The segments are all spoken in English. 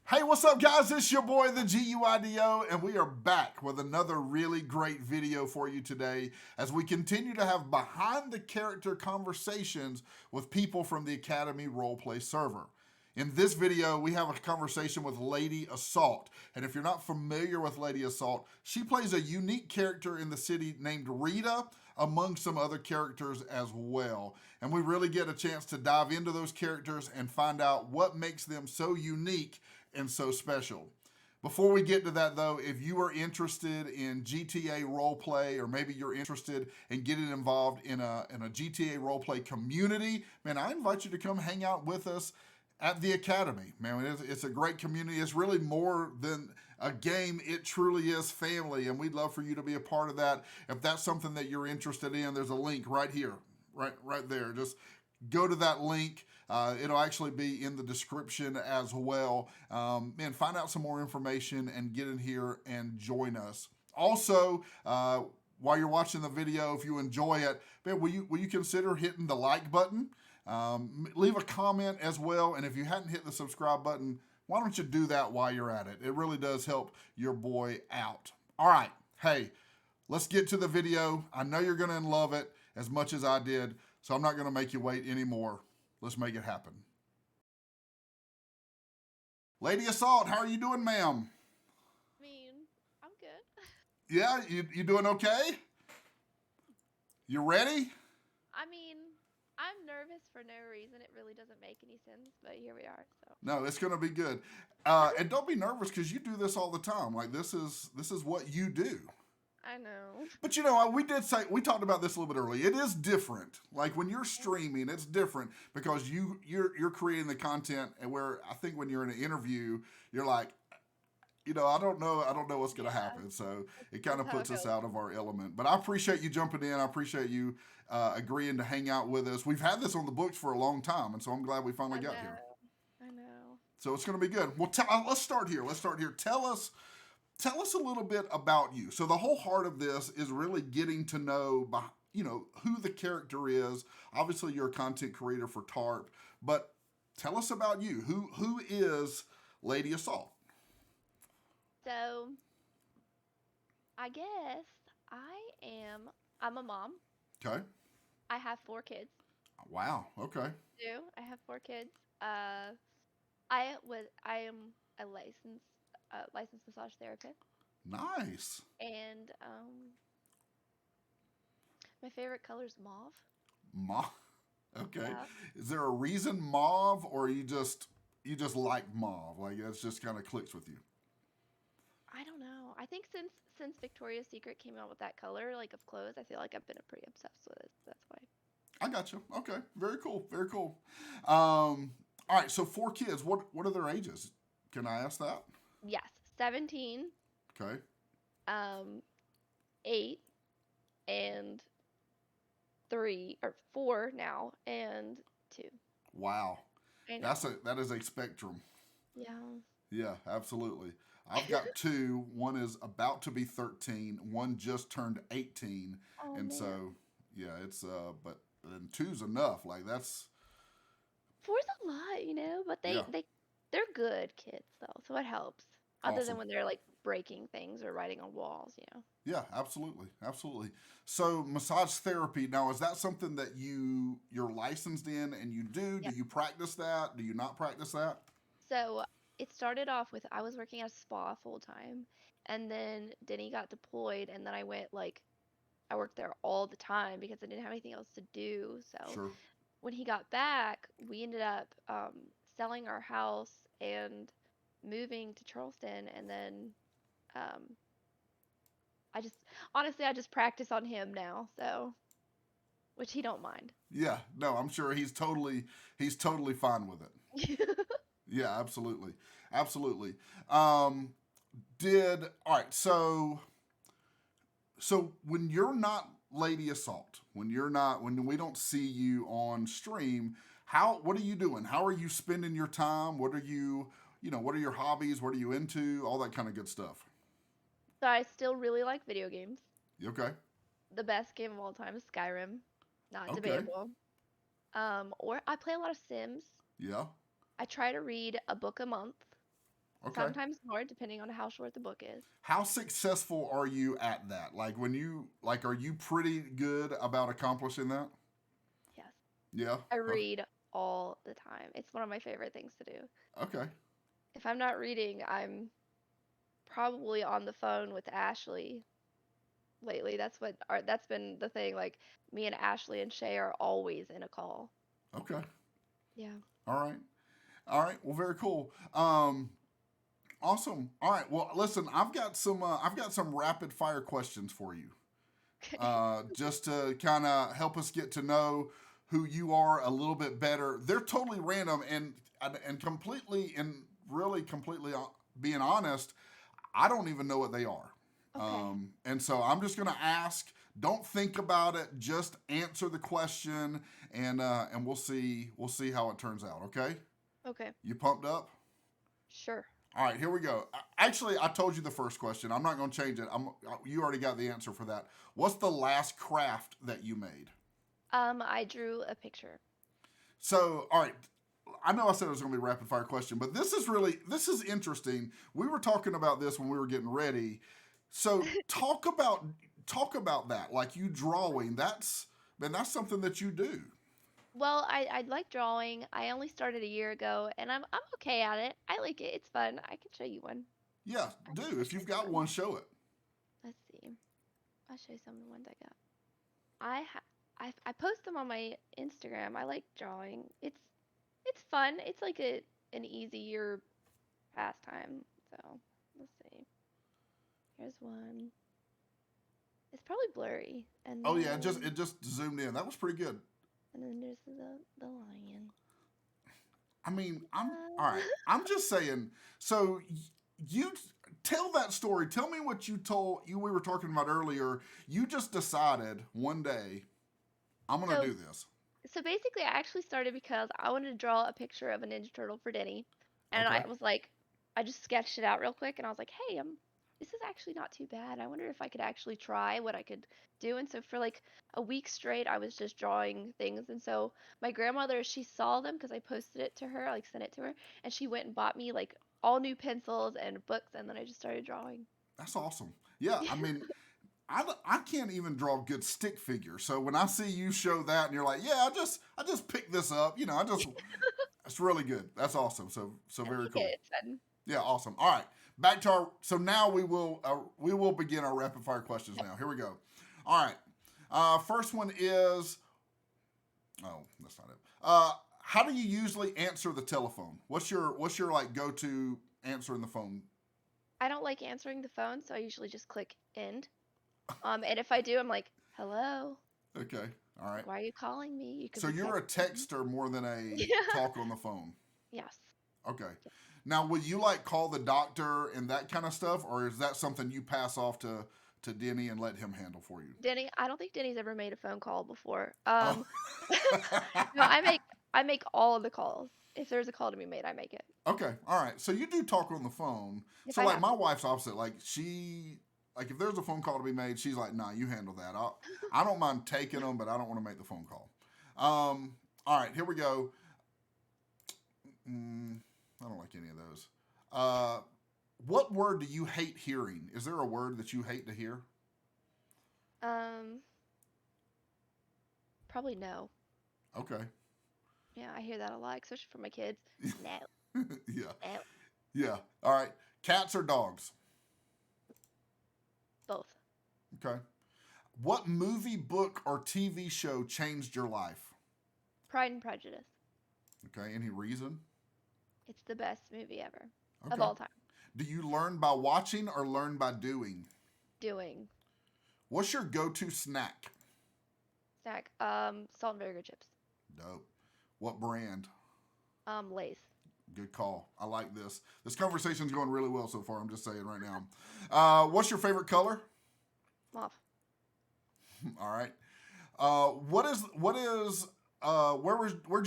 Hey, what's up, guys? It's your boy, the GUIDO, and we are back with another really great video for you today as we continue to have behind the character conversations with people from the Academy Roleplay server. In this video, we have a conversation with LadyAssault, and if you're not familiar with LadyAssault, she plays a unique character in the city named Rita, among some other characters as well. And we really get a chance to dive into those characters and find out what makes them so unique and so special. Before we get to that, though, if you are interested in GTA roleplay, or maybe you're interested in getting involved in a GTA roleplay community, man, I invite you to come hang out with us at the Academy. Man, it's a great community. It's really more than a game. It truly is family, and we'd love for you to be a part of that. If that's something that you're interested in, there's a link right here, right there. Just go to that link. It'll actually be in the description as well. And find out some more information and get in here and join us. Also, while you're watching the video, if you enjoy it, man, will you consider hitting the like button? Leave a comment as well. And if you hadn't hit the subscribe button, why don't you do that while you're at it? It really does help your boy out. All right. Hey, let's get to the video. I know you're going to love it as much as I did, so I'm not going to make you wait anymore. Let's make it happen. LadyAssault, how are you doing, ma'am? I'm good. Yeah, you doing okay? You ready? I'm nervous for no reason. It really doesn't make any sense, but here we are. So No, it's going to be good. And don't be nervous because you do this all the time. Like this is what you do. I know. But we talked about this a little bit earlier. It is different. Like when you're streaming, it's different because you're creating the content, and where I think when you're in an interview, you're like, I don't know what's going to happen. So it kind of That's how puts it us goes. out of our element. But I appreciate you jumping in. I appreciate you agreeing to hang out with us. We've had this on the books for a long time, and so I'm glad we finally I got here. know. I know. So it's going to be good. Well, let's start here. Tell us a little bit about you. So the whole heart of this is really getting to know, who the character is. Obviously, you're a content creator for TARP, but tell us about you. Who is LadyAssault? So I guess I'm a mom. Okay. I have 4 kids. Wow. Okay. I have 4 kids. I am a licensed massage therapist, Nice. and my favorite color is mauve. Mauve. Okay. Yeah. Is there a reason mauve, or you just like mauve? Like it just kind of clicks with you. I don't know. I think since Victoria's Secret came out with that color, like of clothes, I feel like I've been pretty obsessed with it. That's why. I got you. Okay. Very cool. Very cool. All right. So 4 kids. What are their ages? Can I ask that? Yes, 17, Okay. um, 8, and 3 or 4 now, and 2. Wow. I know. That is a spectrum. Yeah. Yeah, absolutely. I've got two. One is about to be 13. One just turned 18. Oh And man. so, yeah, it's but then two's enough. Like that's 4's a lot, but yeah, they're good kids though, so it helps. Other than awesome. when they're like breaking things or writing on walls. Yeah, absolutely. Absolutely. So, massage therapy, now is that something that you're licensed in and you do? Do Yep. you practice that? Do you not practice that? So it started off with I was working at a spa full time, and then Denny got deployed, and then I worked there all the time because I didn't have anything else to do. So Sure. when he got back, we ended up selling our house and moving to Charleston, and then um, I just honestly I just practice on him now, so which he don't mind. Yeah, no, I'm sure he's totally fine with it. Yeah, absolutely. Absolutely. Um did all right, so when you're not LadyAssault, when we don't see you on stream, what are you doing? How are you spending your time? What are your hobbies? What are you into? All that kind of good stuff. So I still really like video games. You okay? The best game of all time is Skyrim, not Okay. debatable. Or I play a lot of Sims. Yeah. I try to read a book a month. Okay. Sometimes more, depending on how short the book is. How successful are you at that? Like are you pretty good about accomplishing that? Yes. Yeah. I read all the time. It's one of my favorite things to do. Okay. If I'm not reading, I'm probably on the phone with Ashley lately. That's been the thing. Like me and Ashley and Shay are always in a call. Okay. Yeah. All right. All right. Well, very cool. Awesome. All right. Well, listen, I've got some rapid fire questions for you. Okay. Just to kind of help us get to know who you are a little bit better. They're totally random and completely and really completely being honest, I don't even know what they are. Okay. And so I'm just going to ask. Don't think about it. Just answer the question, and we'll see how it turns out. Okay? Okay. You pumped up? Sure. All right, here we go. Actually, I told you the first question. I'm not going to change it. You already got the answer for that. What's the last craft that you made? I drew a picture. So, all right. I know I said it was going to be a rapid fire question, but this is interesting. We were talking about this when we were getting ready. So, talk about that. Like you drawing. That's something that you do. Well, I like drawing. I only started a year ago, and I'm okay at it. I like it. It's fun. I can show you one. Yeah, I can do. go If show you've you got one. one, show it. Let's see. I'll show you some of the ones I got. I post them on my Instagram. I like drawing. It's fun. It's like an easier pastime. So let's see. Here's one. It's probably blurry, Oh yeah, it just zoomed in. That was pretty good. and then there's the lion. I mean, I'm all Uh, right. I'm just saying. So you tell that story. Tell me what you told you we were talking about earlier. You just decided one day I'm gonna so do this. so basically, I actually started because I wanted to draw a picture of a Ninja Turtle for Denny, and Okay. I was like, I just sketched it out real quick, and I was like, hey, this is actually not too bad. I wonder if I could actually try what I could do. And so for like a week straight, I was just drawing things. And so my grandmother, she saw them because I posted it to her, like sent it to her, and she went and bought me like all new pencils and books, and then I just started drawing. That's awesome. Yeah. I mean, I can't even draw good stick figures. So when I see you show that and you're like, yeah, I just picked this up. I just it's really good. That's awesome. So I very like cool. it. It's fun. Yeah, awesome. All right, back to our. So now we will begin our rapid fire questions. Now here we go. All right. First one is. Oh, that's not it. How do you usually answer the telephone? What's your like go to answering the phone? I don't like answering the phone, so I usually just click end. And if I do, I'm like, hello. Okay. All right. Like, why are you calling me? You could So be you're a texting. texter more than a Yeah. talk on the phone. Yes. Okay. Now, would you like call the doctor and that kind of stuff, or is that something you pass off to Denny and let him handle for you? Denny, I don't think Denny's ever made a phone call before. Oh. No, I make all of the calls. If there's a call to be made, I make it Okay, all right. So you do talk on the phone. if So I like have my to. wife's opposite. Like if there's a phone call to be made, she's like, "Nah, you handle that. I don't mind taking them, but I don't want to make the phone call." All right, here we go. I don't like any of those. Uh, what word do you hate hearing? Is there a word that you hate to hear? Um, Probably no. Okay. Yeah, I hear that a lot, especially from my kids. No, Yeah. no, Yeah. All right. Cats or dogs? both. Okay. What movie, book, or TV show changed your life? Pride and Prejudice. Okay. Any reason? It's the best movie ever of Okay. all time. Do you learn by watching or learn by doing? Doing What's your go-to snack? snack. Salt and vinegar chips. Dope. What brand? Lace. Good call. I like this. This conversation's going really well so far. I'm just saying right now. What's your favorite color? Off. All right. Where'd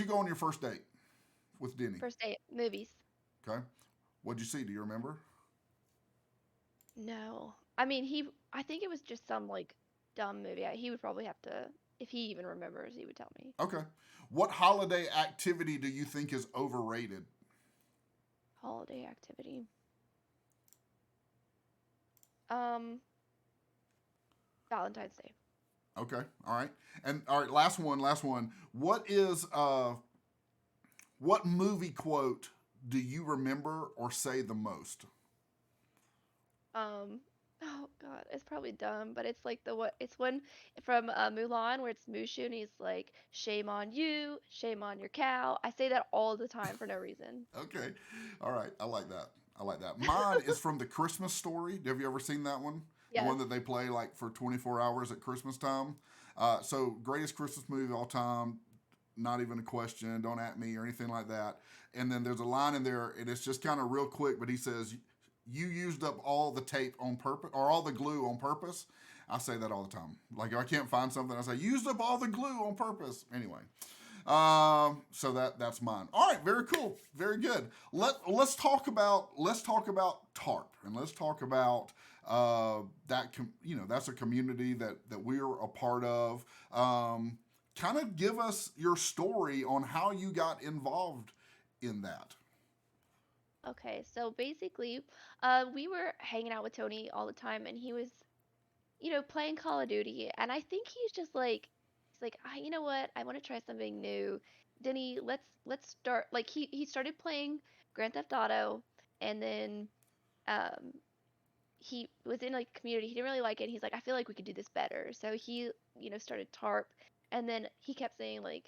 you go on your first date with Denny? First date. Movies. Okay. What'd you see? Do you remember? No. I mean, I think it was just some like dumb movie. He would probably have to, if he even remembers, he would tell me. Okay. What holiday activity do you think is overrated? Holiday activity. Um, Valentine's Day. Okay. All right. And all right, last one. What movie quote do you remember or say the most? Oh God, it's probably dumb, but it's like the what? It's one from Mulan where it's Mushu and he's like, "Shame on you, shame on your cow." I say that all the time for no reason. Okay. All right. I like that. I like that. Mine is from the Christmas Story. Have you ever seen that one? The Yes. one that they play like for 24 hours at Christmas time. So greatest Christmas movie of all time. Not even a question. Don't at me or anything like that. And then there's a line in there, and it's just kind of real quick, but he says, "You used up all the tape on purpose, or all the glue on purpose." I say that all the time. Like if I can't find something, I say, "Used up all the glue on purpose." Anyway, so that's mine. All right, very cool, very good. Let's talk about TARP, and let's talk about that's a community that we're a part of. Kind of give us your story on how you got involved in that. Okay, so basically, we were hanging out with Tony all the time, and he was, playing Call of Duty, and I think he's like, you know what? I want to try something new. Denny, let's start. Like he started playing Grand Theft Auto, and then um he was in like a community. He didn't really like it. He's like, I feel like we could do this better. So he, started TARP, and then he kept saying like,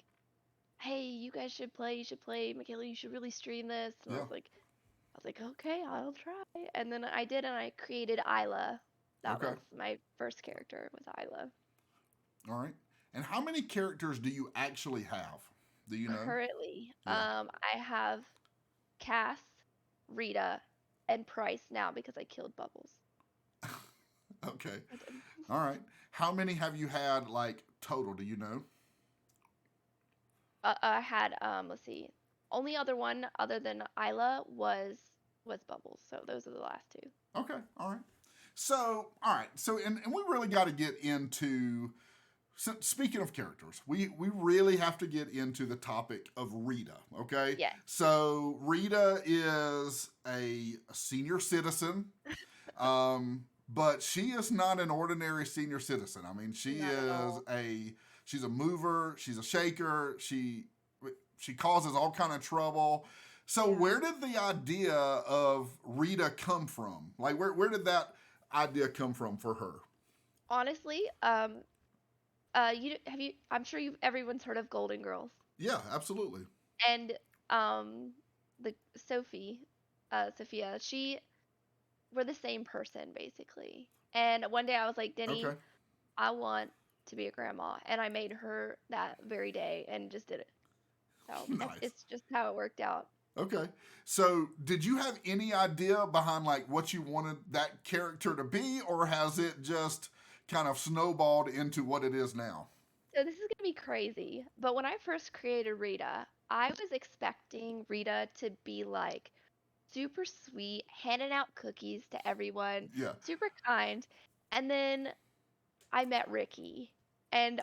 hey, you guys should play. You should play, Michaela. You should really stream this. And Yeah. I was like, okay, I'll try. And then I did, and I created Isla. That Okay. was my first character was Isla. All right. And how many characters do you actually have? Do you know? Currently, Yeah. I have Cass, Rita, and Price now because I killed Bubbles. Okay. I did. All right. How many have you had like total? Do you know? I had let's see. Only other one other than Isla was Bubbles. So those are the last two. Okay. All right. So, all right. So, and we really got to get into. So speaking of characters, we really have to get into the topic of Rita. Okay. Yes, So Rita is a senior citizen. But she is not an ordinary senior citizen. I mean, not at all. she's a mover, she's a shaker, she causes all kind of trouble. So Yeah. where did the idea of Rita come from? Like where did that idea come from for her? Honestly, I'm sure everyone's heard of Golden Girls. Yeah, absolutely. And the Sophie, Sophia, she we're the same person basically. And one day I was like, Denny, Okay. I want to be a grandma, and I made her that very day and just did it. So Nice. it's just how it worked out. Okay. So, did you have any idea behind like what you wanted that character to be, or has it just kind of snowballed into what it is now? So this is gonna be crazy, but when I first created Rita, I was expecting Rita to be like super sweet, handing out cookies to everyone, Yeah. super kind, and then I met Ricky, and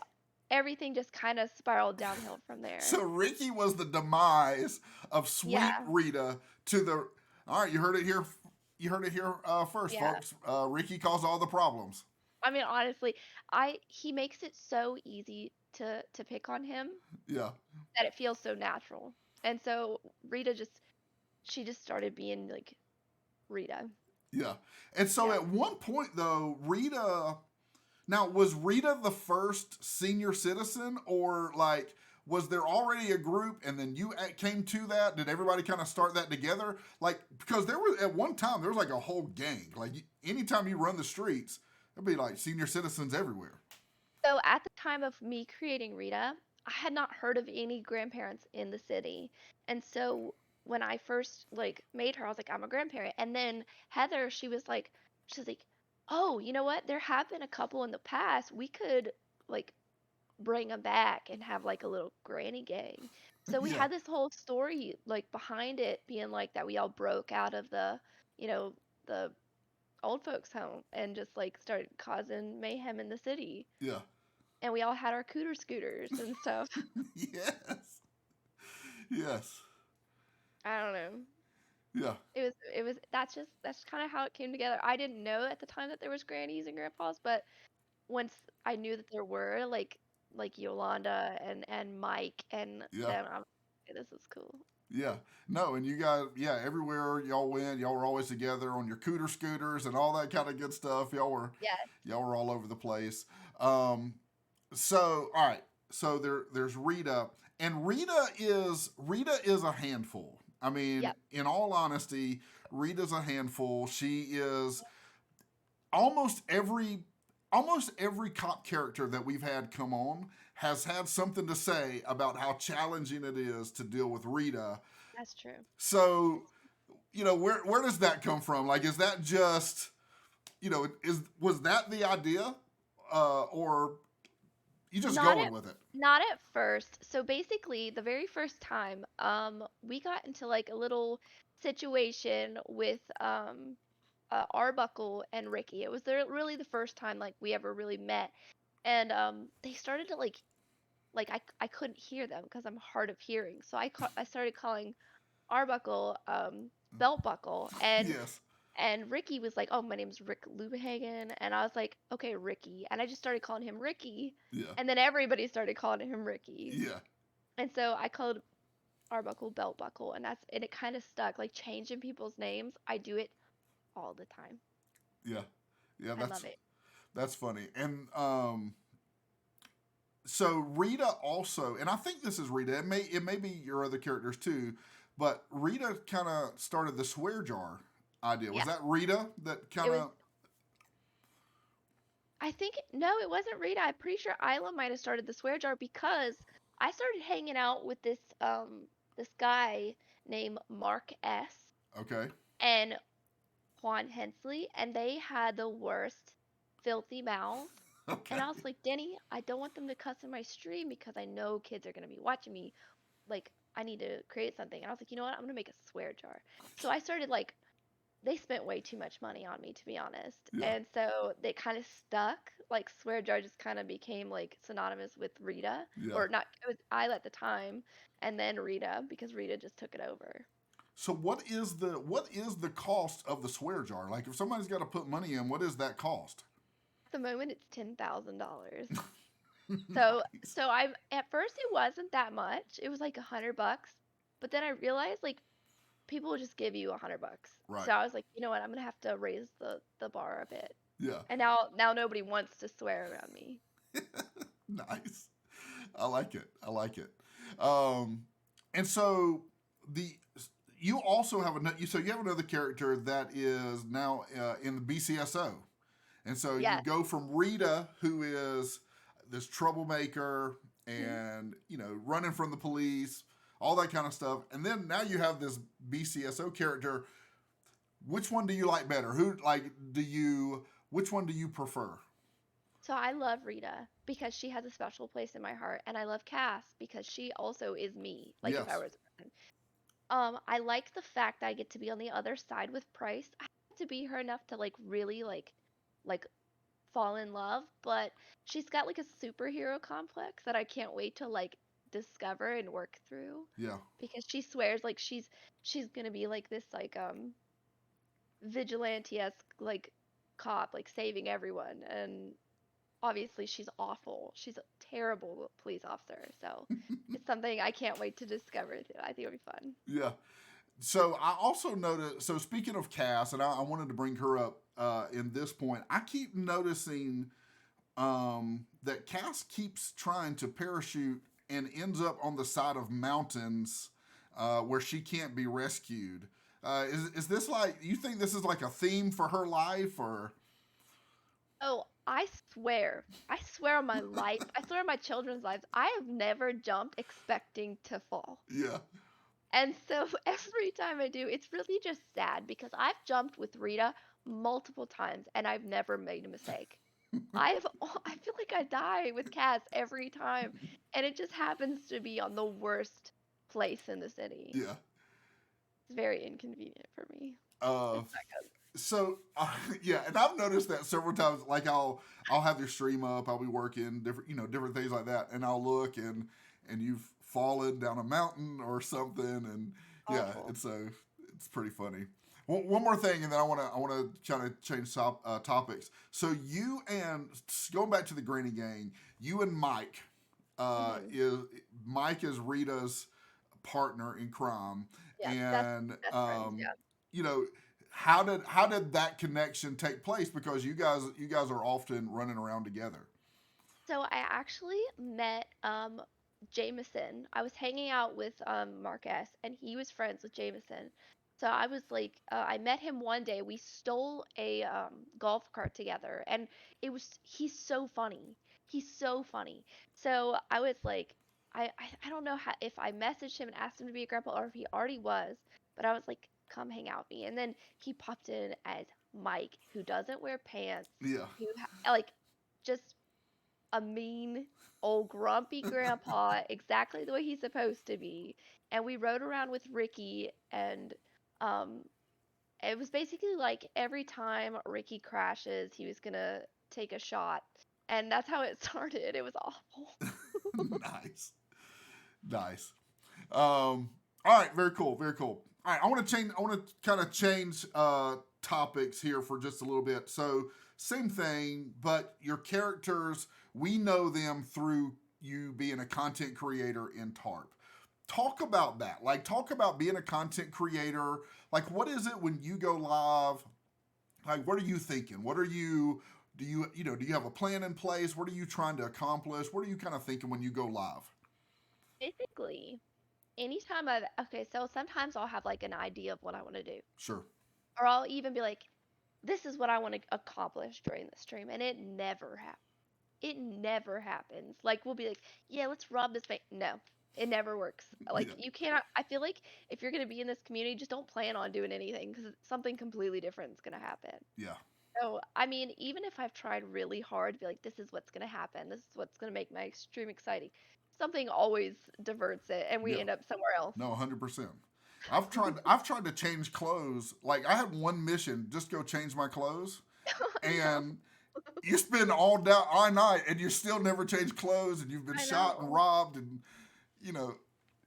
everything just kind of spiraled downhill from there. So Ricky was the demise of Sweet Yeah, Rita to the. All right, you heard it here. You heard it here first, yeah. folks. Ricky caused all the problems. I mean, honestly, I he makes it so easy to pick on him Yeah, that it feels so natural. And so Rita she just started being like Rita. yeah. And so Yeah. at one point though, Rita. Now, was Rita the first senior citizen, or like was there already a group and then you came to that? Did everybody kind of start that together? Like, because there was at one time there was like a whole gang. Like, anytime you run the streets, there'd be like senior citizens everywhere. So at the time of me creating Rita, I had not heard of any grandparents in the city. And so when I first like made her, I was like, I'm a grandparent. And then Heather, she's like, oh, you know what? There have been a couple in the past. We could like bring them back and have like a little granny gang. So we Yeah, had this whole story like behind it being like that we all broke out of you know, the old folks home and just like started causing mayhem in the city, yeah, and we all had our cooter scooters and stuff. yes, yes. I don't know. Yeah. That's kind of how it came together. I didn't know at the time that there was grannies and grandpas, but once I knew that there were like Yolanda and Mike and Yeah. them, I'm like, this is cool. Yeah. No, and you guys, yeah, everywhere y'all went, y'all were always together on your cooter scooters and all that kind of good stuff. Yes. Y'all were all over the place. Um, so all right. So there's Rita, and Rita is a handful. I mean, Yep. in all honesty, Rita's a handful. She is almost every almost every cop character that we've had come on has had something to say about how challenging it is to deal with Rita. That's true. So, where does that come from? Like, is that just, is was that the idea, or you just Not going at with it? not at first. So basically, the very first time, we got into like a little situation with Arbuckle and Ricky. It was really the first time like we ever really met, and they started to like I couldn't hear them because I'm hard of hearing. So I started calling Arbuckle Belt Buckle, Yes. and Ricky was like, "Oh, my name's Rick Lubehagen," and I was like, "Okay, Ricky," and I just started calling him Ricky, Yeah. and then everybody started calling him Ricky, Yeah. and so I called Arbuckle Belt Buckle, and it kind of stuck. Like changing people's names, I do it all the time. Yeah. Yeah. I love it. That's funny. And so Rita also, and I think this is Rita. It may be your other characters too, but Rita kind of started the swear jar idea. Was Yeah, that Rita that it kind was. of? I think no, it wasn't Rita. I'm pretty sure Isla might have started the swear jar because I started hanging out with this guy named Mark S. Okay. and Juan Hensley, and they had the worst filthy mouths. And Okay. I was like, Denny, I don't want them to cuss in my stream because I know kids are gonna be watching me. Like, I need to create something. And I was like, you know what? I'm gonna make a swear jar. So I started like they spent way too much money on me to be honest. Yeah. And so they kind of stuck. Like swear jar just kind of became like synonymous with Rita. Yeah. Or not it was Isla at the time and then Rita because Rita just took it over. So what is the cost of the swear jar? Like, if somebody's got to put money in, what is that cost? At the moment it's $10,000. So Nice. so I at first it wasn't that much. It was like $100. But then I realized like people will just give you $100. Right. So I was like, you know what, I'm gonna have to raise the bar a bit. Yeah. And now nobody wants to swear around me. Nice. I like it. I like it. Um, and so the you also have you have another character that is now in the BCSO, and so you Yes. go from Rita, who is this troublemaker Mhm. and running from the police, all that kind of stuff, and then now you have this BCSO character. Which one do you like better? Who like do you? Which one do you prefer? So I love Rita because she has a special place in my heart, and I love Cass because she also is me. Like if I Yes. was a person. I like the fact that I get to be on the other side with Price. I have to be her enough to like really like fall in love, but she's got like a superhero complex that I can't wait to like discover and work through Yeah. because she swears like she's gonna be like this like vigilante-esque like cop like saving everyone and obviously she's awful. She's a terrible police officer. So it's something I can't wait to discover too. I think it'll be fun. Yeah. So I also noticed. So speaking of Cass, and I wanted to bring her up in this point. I keep noticing that Cass keeps trying to parachute and ends up on the side of mountains where she can't be rescued. Is this like you think this is like a theme for her life or? Oh, I swear on my life, I swear on my children's lives, I have never jumped expecting to fall. Yeah. And so every time I do, it's really just sad because I've jumped with Rita multiple times and I've never made a mistake. I feel like I die with cats every time, and it just happens to be on the worst place in the city. Yeah. It's very inconvenient for me. Uh, It's not good. so yeah, and I've noticed that several times. Like I'll have your stream up. I'll be working different things like that, and I'll look and you've fallen down a mountain or something, and yeah, Awful. It's pretty funny. One more thing, and then I want to kind of change topics. So you and going back to the Granny Gang, you and Mike Hmm. is Mike is Rita's partner in crime, Yeah, and best friends. Yeah. you know how did that connection take place? Because you guys are often running around together. So I actually met Jameson. I was hanging out with Marcus, and he was friends with Jameson. So I was like, I met him one day. We stole a golf cart together, and he's so funny. He's so funny. So I was like, I don't know how, if I messaged him and asked him to be a grandpa or if he already was, but I was like, come hang out with me. And then he popped in as Mike, who doesn't wear pants, Yeah. like just a mean old grumpy grandpa, exactly the way he's supposed to be. And we rode around with Ricky, and um, it was basically like every time Ricky crashes, he was gonna take a shot. And that's how it started. It was awful. Nice, nice. All right, very cool, very cool. All right, I want to change. I want to kind of change topics here for just a little bit. So same thing, but your characters, we know them through you being a content creator in TARP. Talk about that. Like, talk about being a content creator. Like, what is it when you go live? Like, what are you thinking? What are you? Do you have a plan in place? What are you trying to accomplish? What are you kind of thinking when you go live? Basically, okay, so sometimes I'll have like an idea of what I want to do, Sure. or I'll even be like, this is what I want to accomplish during the stream, and it never happens. It never happens. Like we'll be like, yeah, let's rob this bank. No, it never works. Yeah. Like you cannot. I feel like if you're gonna be in this community, just don't plan on doing anything because something completely different is gonna happen. Yeah. So I mean, even if I've tried really hard to be like, this is what's gonna happen. This is what's gonna make my stream exciting. Something always diverts it, and we Yeah. end up somewhere else. No, 100%. I've tried to change clothes. Like I had one mission, just go change my clothes, No, and you spend all night and you still never change clothes, and you've been I shot and know. robbed, and you know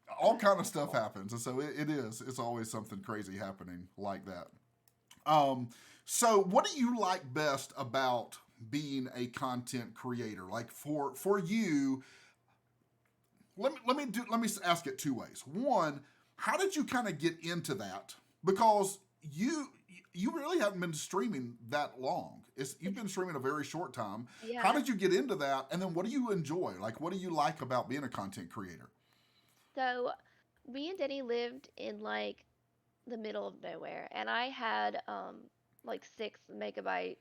It all was kind of stuff awful. happens, and so it's always something crazy happening like that. So what do you like best about being a content creator? Like for you, let me ask it two ways. One, how did you kind of get into that? Because you really haven't been streaming that long. You've been streaming a very short time. How Yeah. did you get into that? And then what do you enjoy? Like what do you like about being a content creator? So me and Denny lived in like the middle of nowhere, and I had like 6 megabyte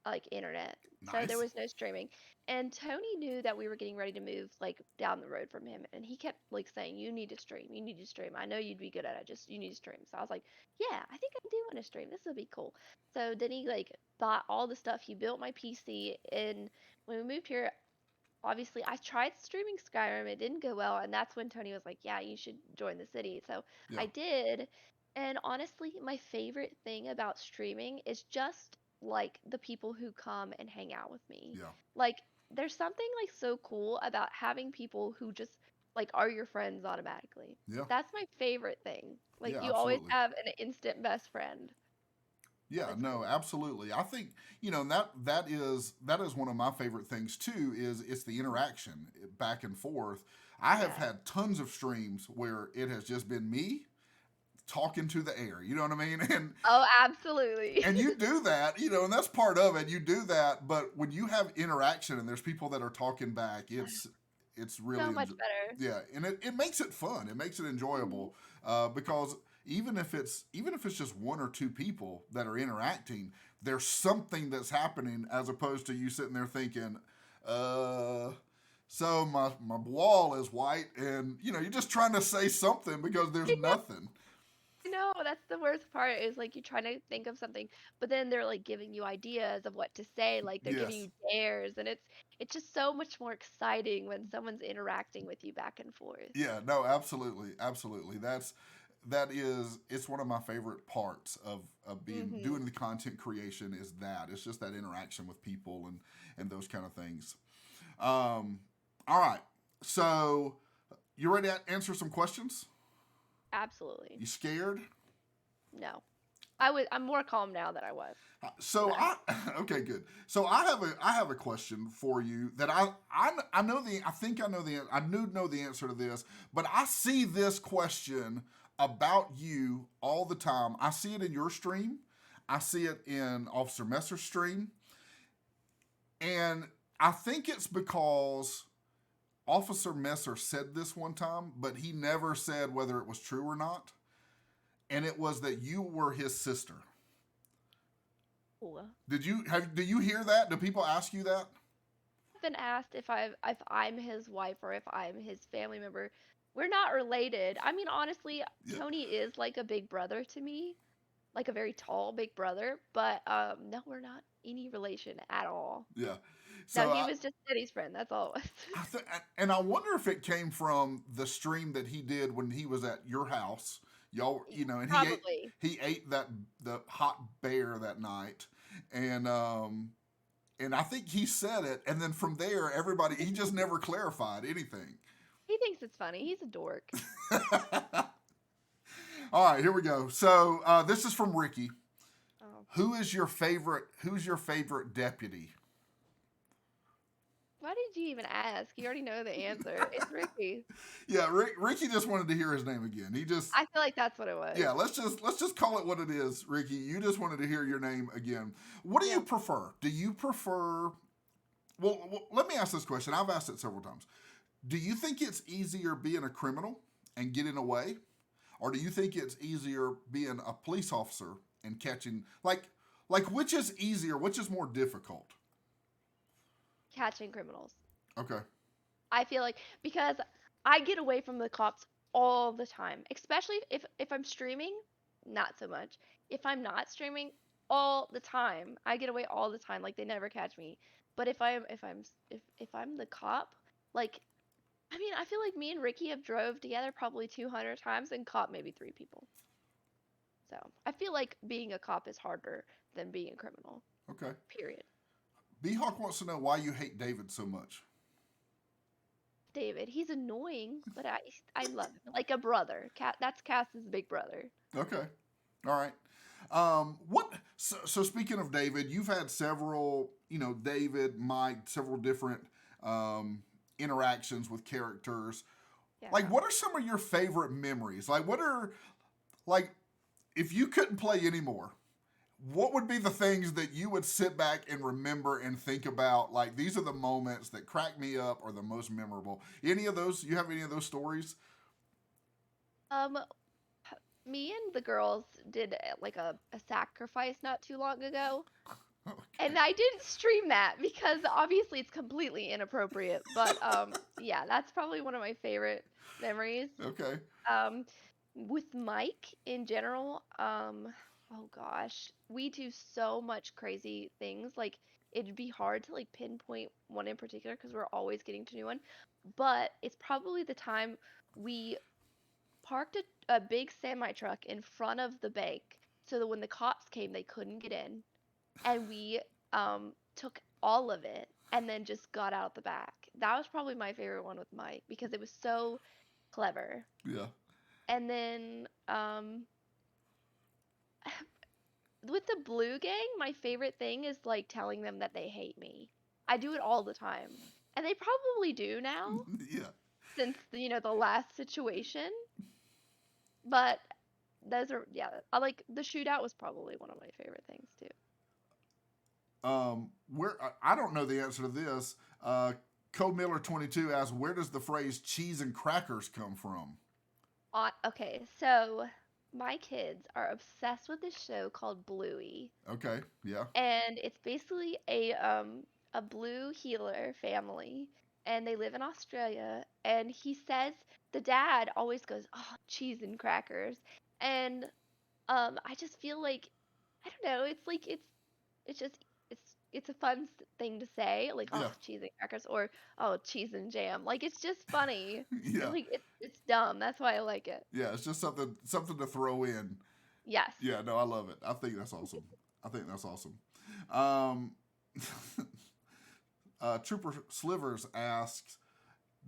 like internet, so there Nice. was no streaming. And Tony knew that we were getting ready to move like down the road from him, and he kept like saying, you need to stream, you need to stream, I know you'd be good at it, just you need to stream. So I was like, yeah, I think I do want to stream, this would be cool. So then he like bought all the stuff, he built my PC. And when we moved here, obviously I tried streaming Skyrim, it didn't go well, and that's when Tony was like, yeah, you should join the city. So Yeah. I did. And honestly, my favorite thing about streaming is just like the people who come and hang out with me. Yeah. Like there's something like so cool about having people who just like are your friends automatically. Yeah. That's my favorite thing. Like Yeah. you always Absolutely. have an instant best friend. So Yeah, it's no, cool. absolutely. I think that is one of my favorite things too. Is it's the interaction back and forth. I have Yeah. had tons of streams where it has just been me talking to the air. You know what I mean? Oh, absolutely. And you do that, and that's part of it. You do that, but when you have interaction and there's people that are talking back, it's So really much better. yeah, and it makes it fun. It makes it Mhm. enjoyable because even if it's just one or two people that are interacting, there's something that's happening as opposed to you sitting there thinking, uh. So my wall is white, and you're just trying to say something because there's nothing. No, that's the worst part is like you're trying to think of something, but then they're like giving you ideas of what to say, like they're giving Yes, you dares, and it's just so much more exciting when someone's interacting with you back and forth. yeah, no, absolutely, absolutely. It's one of my favorite parts of being Hmm. doing the content creation is that it's just that interaction with people and those kind of things. All right, so you ready to answer some questions? Absolutely. You scared? no. I'm more calm now than I was. So But okay, good. So I have a question for you that I know I think I know I do know the answer to this, but I see this question about you all the time. I see it in your stream. I see it in Officer Messer's stream. And I think it's because Officer Messer said this one time, but he never said whether it was true or not. And it was that you were his sister. Ooh. Do you hear that? Do people ask you that? I've been asked if I'm his wife or if I'm his family member. We're not related. I mean, honestly, Yeah. Tony is like a big brother to me, like a very tall big brother. But no, we're not any relation at all. Yeah. No, So he was just Eddie's friend. That's all it was. and I wonder if it came from the stream that he did when he was at your house. Y'all, Yeah, you know, and probably. he ate the hot bear that night, and and I think he said it, and then from there, everybody he just never clarified anything. He thinks it's funny. He's a dork. All right, here we go. So this is from Ricky. Oh. Who's your favorite deputy? Why did you even ask? You already know the answer. It's Ricky. Yeah, Ricky just wanted to hear his name again. He just I feel like that's what it was. yeah. Let's just call it what it is, Ricky. You just wanted to hear your name again. What do you prefer? Do you prefer? Well, let me ask this question. I've asked it several times. Do you think it's easier being a criminal and getting away, or do you think it's easier being a police officer and catching like which is easier? Which is more difficult? Catching criminals. Okay. I feel like because I get away from the cops all the time, especially if I'm streaming, not so much. If I'm not streaming, all the time, I get away all the time. Like they never catch me. But if I'm the cop, like I mean, I feel like me and Ricky have drove together probably 200 times and caught maybe 3 people. So I feel like being a cop is harder than being a criminal. Okay. Period. B Hawk wants to know why you hate David so much. David, he's annoying, but I love him like a brother. That's Cass's big brother. Okay. All right. So speaking of David, you've had several, you know, David, Mike, several different interactions with characters. Yeah. Like, what are some of your favorite memories? Like, if you couldn't play anymore, what would be the things that you would sit back and remember and think about? Like, these are the moments that crack me up or the most memorable. Any of those? You have any of those stories? Um, Me and the girls did like a sacrifice not too long ago. And I didn't stream that because obviously it's completely inappropriate. But yeah, that's probably one of my favorite memories. Okay. With Mike in general, oh gosh, we do so much crazy things. Like it'd be hard to like pinpoint one in particular because we're always getting to new one. But it's probably the time we parked a big semi truck in front of the bank so that when the cops came, they couldn't get in, and we took all of it and then just got out the back. That was probably my favorite one with Mike because it was so clever. Yeah. And then with the Blue Gang, my favorite thing is like telling them that they hate me. I do it all the time. And they probably do now Yeah. since the last situation. But those are yeah, I like the shootout was probably one of my favorite things too. Where I don't know the answer to this. Code Miller 22 asks, where does the phrase cheese and crackers come from? Okay, so my kids are obsessed with this show called Bluey, Okay, yeah. and it's basically a blue healer family, and they live in Australia. And he says the dad always goes, "Oh, cheese and crackers," and I just feel like I don't know. It's like it's just it's a fun thing to say, like Yeah. oh cheese and crackers or oh cheese and jam. Like it's just funny. Yeah. Like it's dumb. That's why I like it. Yeah, it's just something to throw in. Yes. Yeah, no, I love it. I think that's awesome. I think that's awesome. Um, Trooper Slivers asks,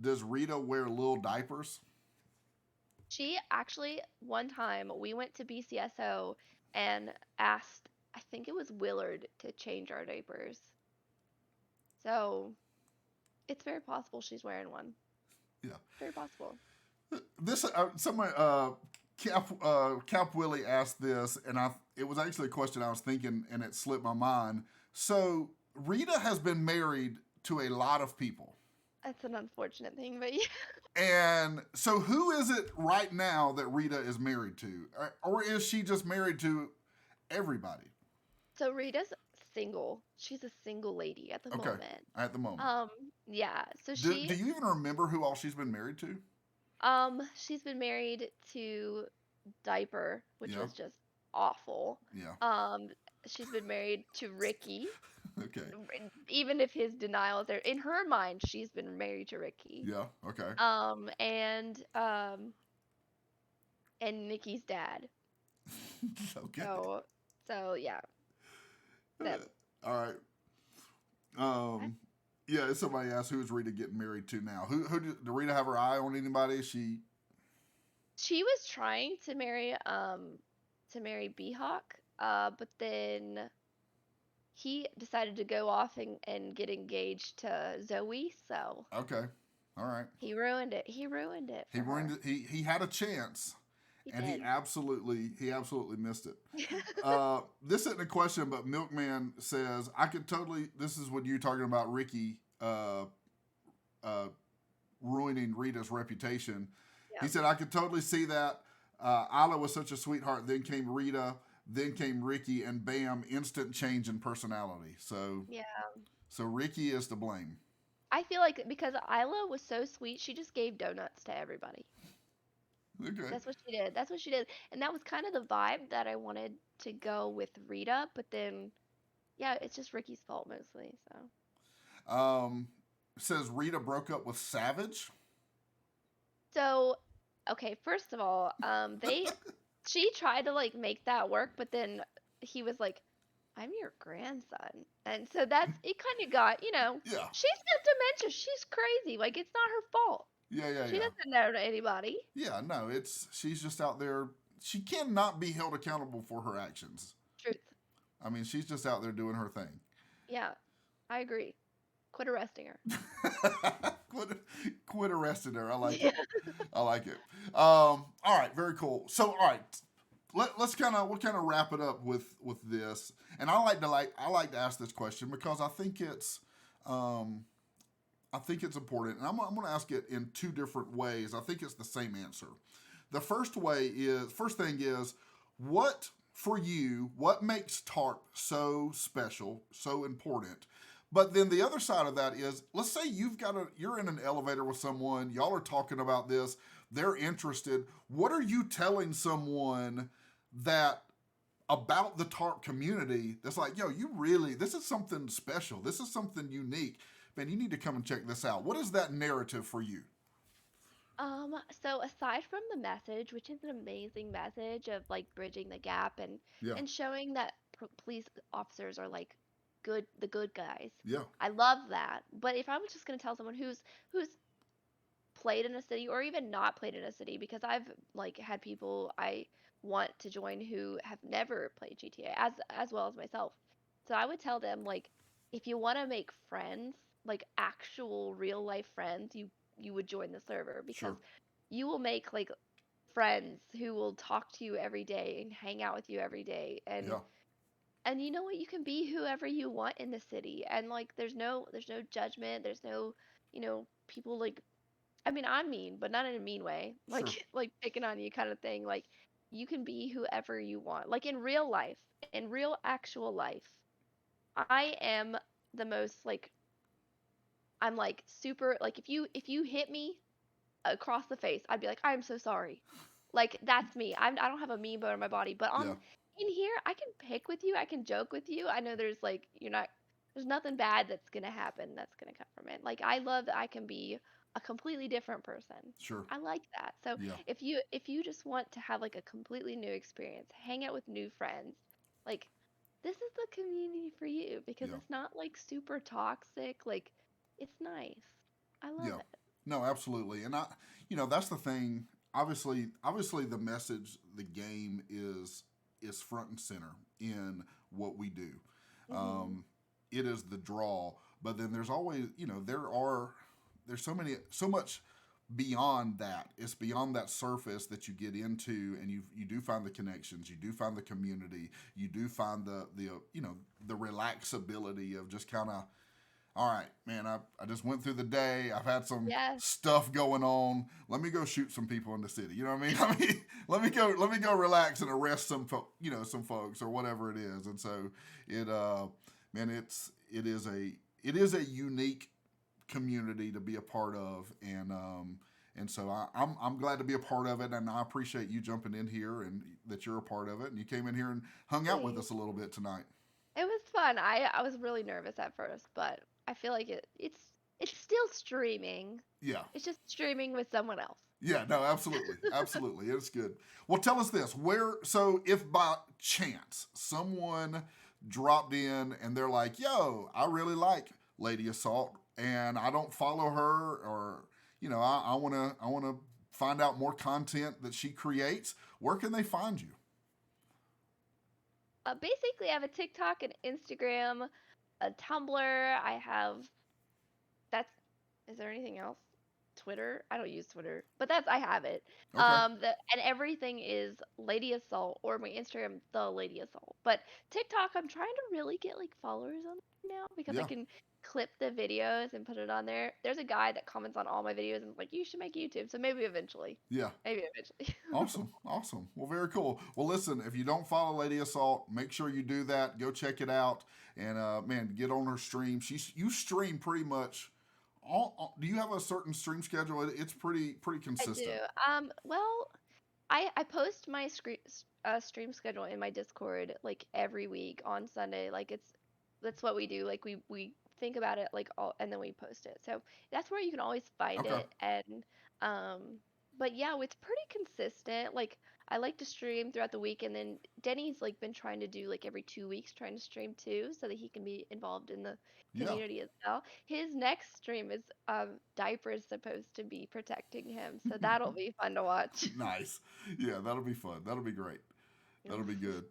does Rita wear little diapers? She actually, one time, we went to BCSO and asked, I think it was Willard, to change our diapers. So it's very possible she's wearing one. Yeah. Very possible. This somebody Cap Willie asked this, and it was actually a question I was thinking, and it slipped my mind. So Rita has been married to a lot of people, That's an unfortunate thing, but yeah. and so who is it right now that Rita is married to, or is she just married to everybody? So Rita's single. She's a single lady at the Okay, moment. at the moment. Um, yeah. So Do you even remember who all she's been married to? she's been married to Diaper, which Yeah, was just awful. yeah. Um, she's been married to Ricky, Okay. even if his denial is there. In her mind, she's been married to Ricky. Yeah. Okay. Um, and um, and Nikki's dad. Okay. So, so yeah, them. All right. I, Yeah. Somebody asked who is Rita getting married to now? Who did Rita have her eye on anybody? She. she was trying to marry Beehawk, but then he decided to go off and get engaged to Zoe, so Okay. All right. he ruined it. He ruined it He for ruined her. it. He had a chance, He and he did. absolutely missed it. This isn't a question, but Milkman says I could totally. This is when you talking about Ricky uh, ruining Rita's reputation. He Yeah. said I could totally see that. Isla was such a sweetheart. Then came Rita. Then came Ricky, and bam, instant change in personality. Yeah. So Ricky is to blame. I feel like because Isla was so sweet, she just gave donuts to everybody. Okay. That's what she did. That's what she did. And that was kind of the vibe that I wanted to go with Rita, but then yeah, it's just Ricky's fault mostly, so. Um, says Rita broke up with Savage. So, okay, first of all, she tried to like make that work, but then he was like, "I'm your grandson," and so that's it. Kind of got, Yeah. she's got dementia. She's crazy. Like it's not her fault. Yeah. Yeah. She Yeah. doesn't know to anybody. Yeah. No, she's just out there. She cannot be held accountable for her actions. Truth. I mean, she's just out there doing her thing. Yeah, I agree. Quit arresting her. quit arresting her. I like Yeah. it. I like it. All right, very cool. So, all right, we'll kind of wrap it up with this. And I like to ask this question because um, I think it's important, and I'm going to ask it in two different ways. I think it's the same answer. The first thing is, what for you? What makes TARP so special, so important? But then the other side of that is, let's say you're in an elevator with someone, y'all are talking about this, they're interested. What are you telling someone that about the TARP community that's like, yo, this is something special. This is something unique. Man, you need to come and check this out. What is that narrative for you? So aside from the message, which is an amazing message of like bridging the gap Yeah, and showing that police officers are like the good guys. yeah, I love that. But if I was just gonna tell someone who's played in a city or even not played in a city, because I've like had people I want to join who have never played GTA as well as myself. So I would tell them like if you want to make friends, like actual real life friends, you would join the server because sure. you will make like friends who will talk to you every day and hang out with you every day Yeah, and you know what, you can be whoever you want in the city and like there's no judgment, there's no people like I mean, I'm mean, but not in a mean way. sure. Like like picking on you kind of thing. Like you can be whoever you want. Like in real life, in real actual life, I am the most like I'm like super like if you hit me across the face, I'd be like, I'm so sorry. Like that's me. I don't have a mean bone in my body, but on Yeah, in here, I can pick with you. I can joke with you. I know there's like you're not. There's nothing bad that's gonna happen that's gonna come from it. Like I love that I can be a completely different person. sure. I like that. So Yeah, if you just want to have like a completely new experience, hang out with new friends, like this is the community for you because yeah, it's not like super toxic. Like it's nice. I love yeah. it. No, absolutely. And that's the thing. obviously the message, the game is front and center in what we do. Mhm. It is the draw, but then there's always, there's so much beyond that. It's beyond that surface that you get into, and you do find the connections, you do find the community, you do find the relaxability of just kind of, all right, man, I just went through the day. I've had some Yes. stuff going on. Let me go shoot some people in the city. You know what I mean? I mean, let me go relax and arrest some folks or whatever it is. And so it, man, it is a unique community to be a part of, and so I'm glad to be a part of it, and I appreciate you jumping in here and that you're a part of it, and you came in here and hung out with Thanks. us a little bit tonight. It was fun. I was really nervous at first, but I feel like it's still streaming. Yeah. It's just streaming with someone else. Yeah, no, absolutely. Absolutely. It's good. Well, tell us this. So if by chance someone dropped in and they're like, yo, I really like Lady Assault and I don't follow her, or, I wanna find out more content that she creates, where can they find you? Basically, I have a TikTok, an Instagram, a Tumblr. I have that's. Is there anything else? Twitter. I don't use Twitter, but I have it. Okay. And everything is Lady Assault, or my Instagram, the Lady Assault. But TikTok, I'm trying to really get like followers on there now because I Yeah. can clip the videos and put it on there. There's a guy that comments on all my videos and is like, you should make YouTube. So maybe eventually. Yeah. Maybe eventually. Awesome. Awesome. Well, very cool. Well, listen, if you don't follow Lady Assault, make sure you do that. Go check it out. And, man, get on her stream. You stream pretty much do you have a certain stream schedule? It's pretty I do. consistent. Well, I post my stream schedule in my Discord like every week on Sunday. Like that's what we do. Like we think about it like all and then we post it. So that's where you can always find Okay. it. And um but yeah, it's pretty consistent. Like I like to stream throughout the week, and then Denny's like been trying to do like every 2 weeks trying to stream too so that he can be involved in the Yeah. community as well. His next stream is diapers supposed to be protecting him. So that'll be fun to watch. Nice. Yeah, that'll be fun. That'll be great. That'll be good.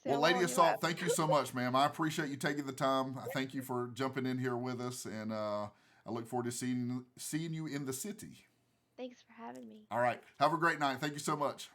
Well, So Lady long you have. Assault, thank you so much, ma'am. I appreciate you taking the time. I thank you for jumping in here with us, and I look forward to seeing you in the city. Thanks for having me. All right. Have a great night. Thank you so much.